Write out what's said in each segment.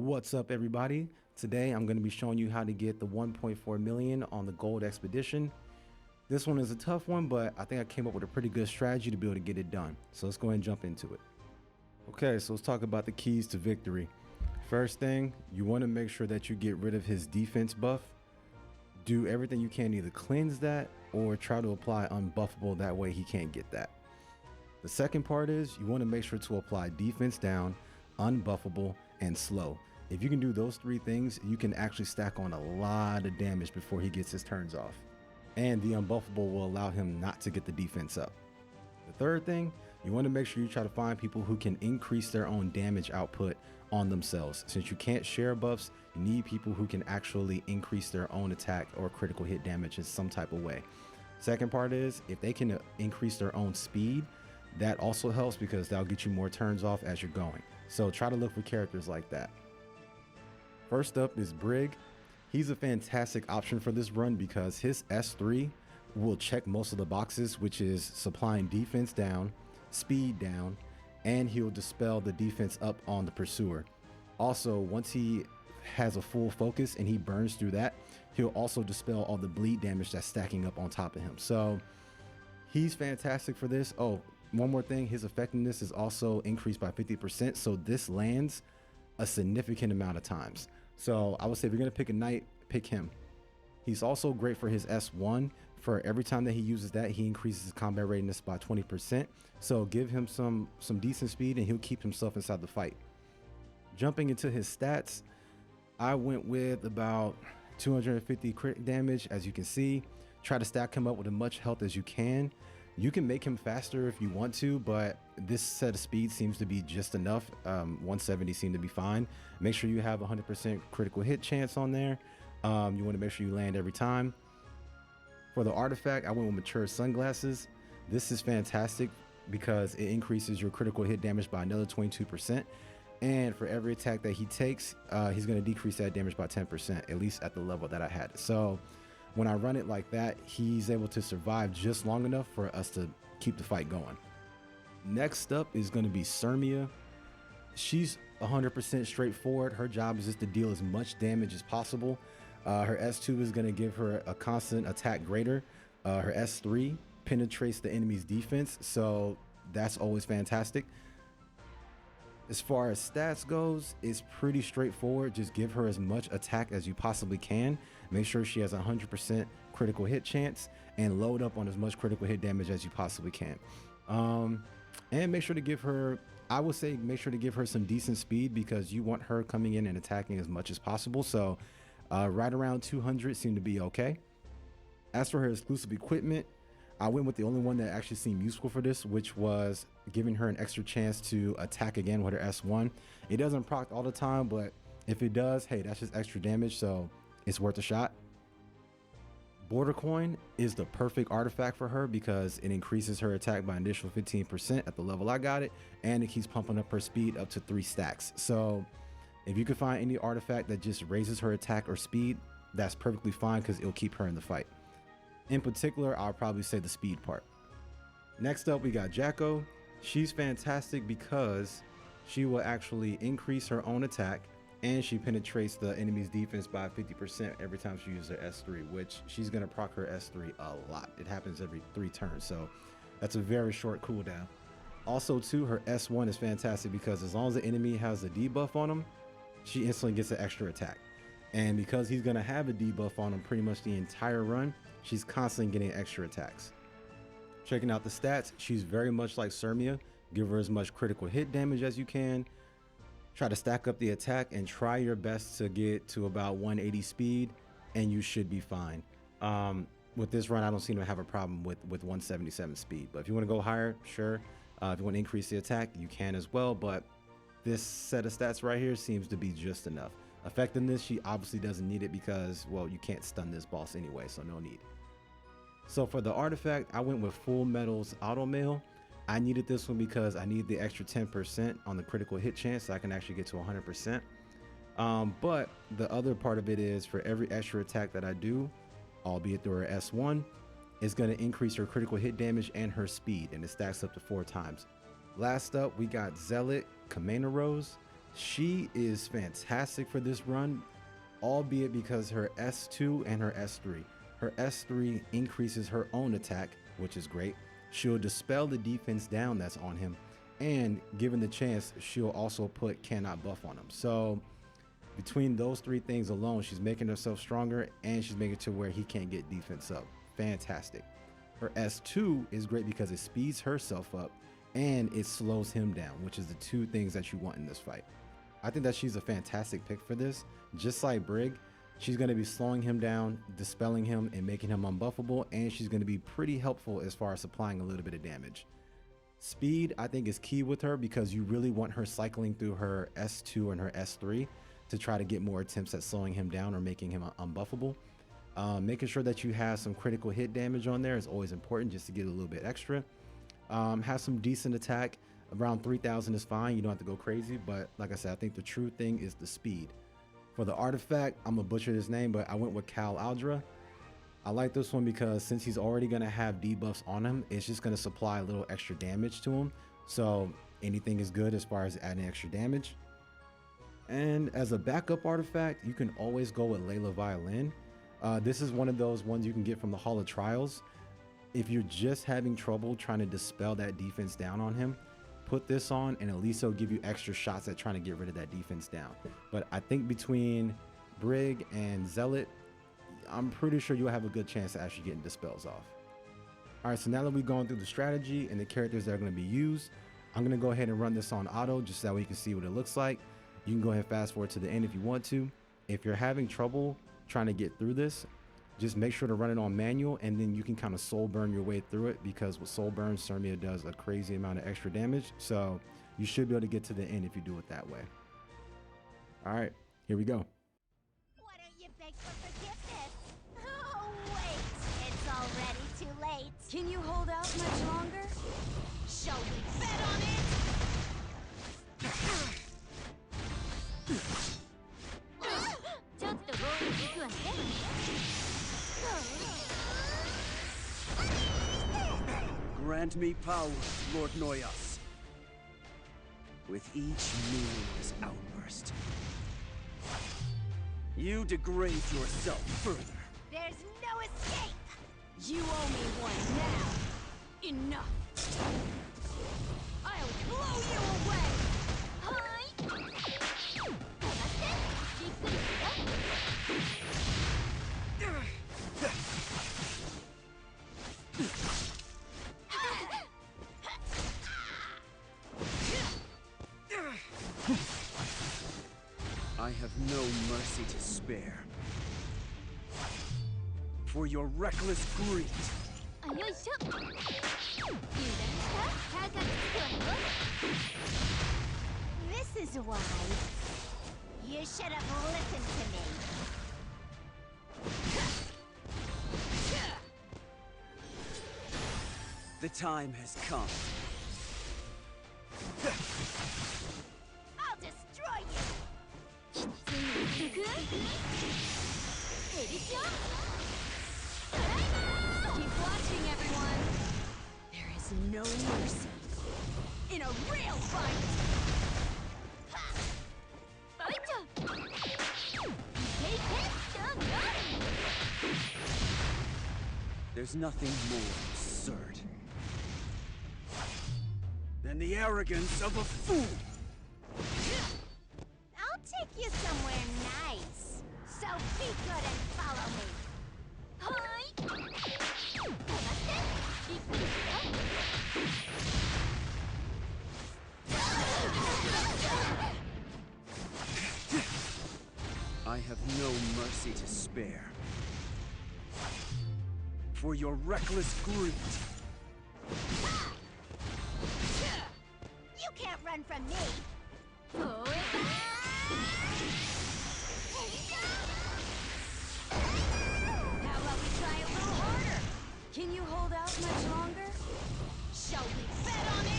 What's up, everybody? Today I'm going to be showing you how to get the 1.4 million on the gold expedition. This one is a tough one, but I think I came up with a pretty good strategy to be able to get it done. So let's go ahead and jump into it. Okay, so let's talk about the keys to victory. First thing, you want to make sure that you get rid of his defense buff. Do everything you can to either cleanse that or try to apply unbuffable, that way he can't get that. The second part is you want to make sure to apply defense down, unbuffable, and slow. If you can do those three things, you can actually stack on a lot of damage before he gets his turns off. And the unbuffable will allow him not to get the defense up. The third thing, you want to make sure you try to find people who can increase their own damage output on themselves. Since you can't share buffs, you need people who can actually increase their own attack or critical hit damage in some type of way. Second part is if they can increase their own speed, that also helps because that'll get you more turns off as you're going. So try to look for characters like that. First up is Brieg. He's a fantastic option for this run because his S3 will check most of the boxes, which is supplying defense down, speed down, and he'll dispel the defense up on the pursuer. Also, once he has a full focus and he burns through that, he'll also dispel all the bleed damage that's stacking up on top of him. So he's fantastic for this. Oh, one more thing, his effectiveness is also increased by 50%. So this lands a significant amount of times. So I would say if you're gonna pick a knight, pick him. He's also great for his S1. For every time that he uses that, he increases his combat readiness by 20%. So give him some decent speed and he'll keep himself inside the fight. Jumping into his stats, I went with about 250 crit damage. As you can see, try to stack him up with as much health as you can. You can make him faster if you want to, but this set of speed seems to be just enough. 170 seemed to be fine. Make sure you have 100% critical hit chance on there. You want to make sure you land every time. For the artifact, I went with mature sunglasses. This is fantastic because it increases your critical hit damage by another 22%. And for every attack that he takes, he's going to decrease that damage by 10%, at least at the level that I had. So when I run it like that, he's able to survive just long enough for us to keep the fight going. Next up is going to be Cermia. She's 100% straightforward. Her job is just to deal as much damage as possible. Her S2 is going to give her a constant attack greater. Her S3 penetrates the enemy's defense, so that's always fantastic. As far as stats goes, it's pretty straightforward. Just give her as much attack as you possibly can. Make sure she has 100% critical hit chance and load up on as much critical hit damage as you possibly can. And make sure to give her, I would say, make sure to give her some decent speed because you want her coming in and attacking as much as possible. So right around 200 seemed to be okay. As for her exclusive equipment, I went with the only one that actually seemed useful for this, which was giving her an extra chance to attack again with her S1. It doesn't proc all the time, but if it does, hey, that's just extra damage, so it's worth a shot. Border Coin is the perfect artifact for her because it increases her attack by an additional 15% at the level I got it, and it keeps pumping up her speed up to 3 stacks. So if you can find any artifact that just raises her attack or speed, that's perfectly fine because it'll keep her in the fight. In particular, I'll probably say the speed part. Next up, we got Jacko. She's fantastic because she will actually increase her own attack and she penetrates the enemy's defense by 50% every time she uses her S3, which she's going to proc her S3 a lot. It happens every 3 turns, so that's a very short cooldown. Also, too, her S1 is fantastic because as long as the enemy has a debuff on him, she instantly gets an extra attack. And because he's going to have a debuff on him pretty much the entire run, she's constantly getting extra attacks. Checking out the stats, she's very much like Cermia. Give her as much critical hit damage as you can. Try to stack up the attack and try your best to get to about 180 speed and you should be fine. With this run, I don't seem to have a problem with 177 speed. But if you want to go higher, sure. If you want to increase the attack, you can as well. But this set of stats right here seems to be just enough. Effectiveness, she obviously doesn't need it because, well, you can't stun this boss anyway, so no need. So for the artifact, I went with Full Metal's Auto Mail. I needed this one because I need the extra 10% on the critical hit chance so I can actually get to 100%. But the other part of it is for every extra attack that I do, albeit through her S1, it's going to increase her critical hit damage and her speed, and it stacks up to 4 times. Last up, we got Zealot Carmainerose. She is fantastic for this run, albeit because her S2 and her S3. Her S3 increases her own attack, which is great. She'll dispel the defense down that's on him, and given the chance, she'll also put cannot buff on him. So between those three things alone, she's making herself stronger and she's making it to where he can't get defense up. Fantastic. Her S2 is great because it speeds herself up and it slows him down, which is the two things that you want in this fight. I think that she's a fantastic pick for this. Just like Brieg, she's going to be slowing him down, dispelling him, and making him unbuffable, and she's going to be pretty helpful as far as supplying a little bit of damage. Speed, I think, is key with her because you really want her cycling through her S2 and her S3 to try to get more attempts at slowing him down or making him unbuffable. Making sure that you have some critical hit damage on there is always important, just to get a little bit extra. Have some decent attack. Around 3,000 is fine. You don't have to go crazy, but like I said, I think the true thing is the speed. For the artifact, I'm gonna butcher this name, but I went with Cal Aldra. I like this one because since he's already gonna have debuffs on him, it's just gonna supply a little extra damage to him. So anything is good as far as adding extra damage. And as a backup artifact, you can always go with Layla Violin. This is one of those ones you can get from the Hall of Trials. If you're just having trouble trying to dispel that defense down on him, put this on and at least it'll give you extra shots at trying to get rid of that defense down. But I think between Brieg and Zealot, I'm pretty sure you'll have a good chance of actually getting dispels off. All right, so now that we've gone through the strategy and the characters that are going to be used, I'm going to go ahead and run this on auto just so that way you can see what it looks like. You can go ahead and fast forward to the end if you want to. If you're having trouble trying to get through this, just make sure to run it on manual, and then you can kind of soul burn your way through it, because with soul burn, Cermia does a crazy amount of extra damage. So you should be able to get to the end if you do it that way. All right, here we go. Why don't you beg for forgiveness? Oh, wait. It's already too late. Can you hold out much longer? Shall we bet on it? Grant me power, Lord Noyas. With each meaningless outburst, you degrade yourself further. There's no escape. You owe me one now. Enough. I'll blow you away. I have no mercy to spare. For your reckless greed. This is why you should have listened to me. The time has come. I'll destroy you. Keep watching, everyone. There is no mercy in a real fight. There's nothing more absurd than the arrogance of a fool. I'll take you somewhere nice. So be good and follow me. I have no mercy to spare. For your reckless greed. You can't run from me. How about we try a little harder? Can you hold out much longer? Shall we bet on it?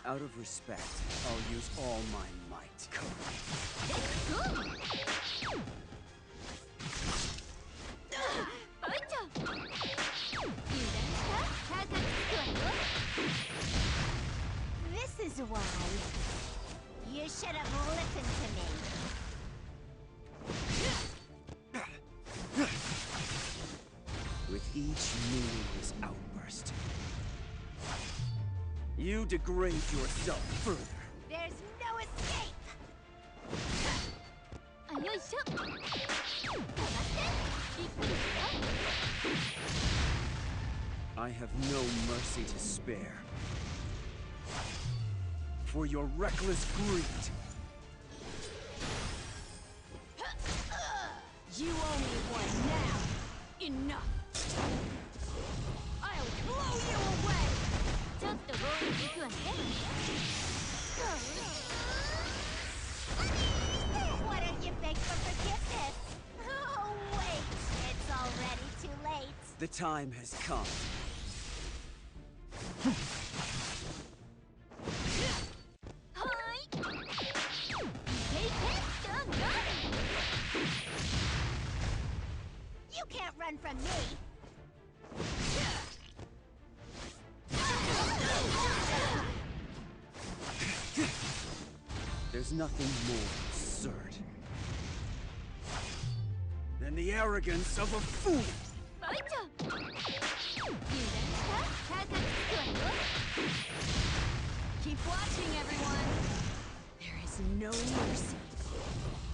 Out of respect, I'll use all my might. This This is why. You should have listened to me. With each meaningless outburst, you degrade yourself further. There's no escape! I have no mercy to spare. For your reckless greed. You owe me one now. Enough. I'll blow you away. Why don't you beg for forgiveness? Oh, wait. It's already too late. The time has come. You can't run from me. There's nothing more absurd than the arrogance of a fool. Keep watching, everyone. There is no mercy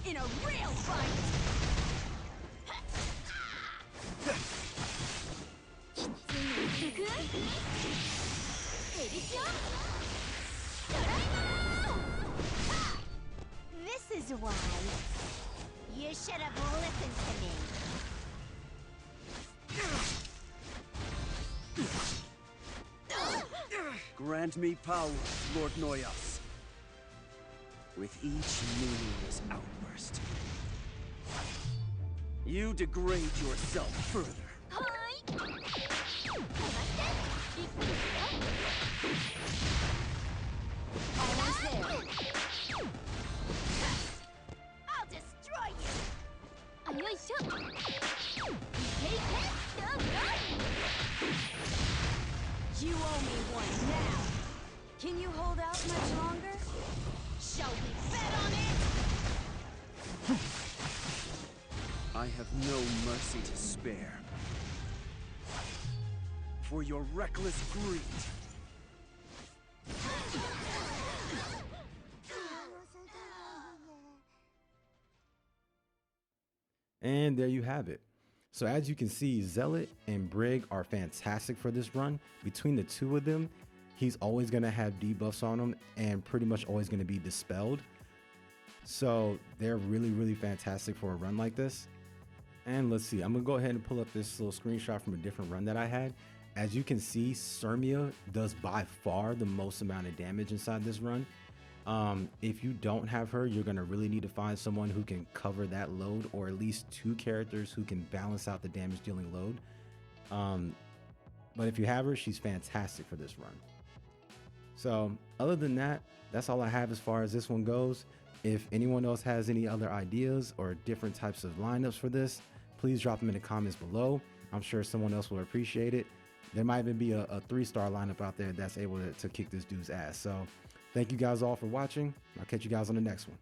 in a real fight. This is why. You should have listened to me. Grant me power, Lord Noyas. With each meaningless outburst, you degrade yourself further. Almost there. I'll destroy you. You owe me one now. Can you hold out much longer? Shall we bet on it? I have no mercy to spare. For your reckless greed. And there you have it. So as you can see, Zealot and Brieg are fantastic for this run. Between the two of them, he's always going to have debuffs on him and pretty much always going to be dispelled. So they're really, really fantastic for a run like this. And let's see, I'm going to go ahead and pull up this little screenshot from a different run that I had. As you can see, Cermia does by far the most amount of damage inside this run. If you don't have her, you're going to really need to find someone who can cover that load, or at least two characters who can balance out the damage dealing load. But if you have her, she's fantastic for this run. So other than that, that's all I have as far as this one goes. If anyone else has any other ideas or different types of lineups for this, please drop them in the comments below. I'm sure someone else will appreciate it. There might even be a 3-star lineup out there that's able to kick this dude's ass. So thank you guys all for watching. I'll catch you guys on the next one.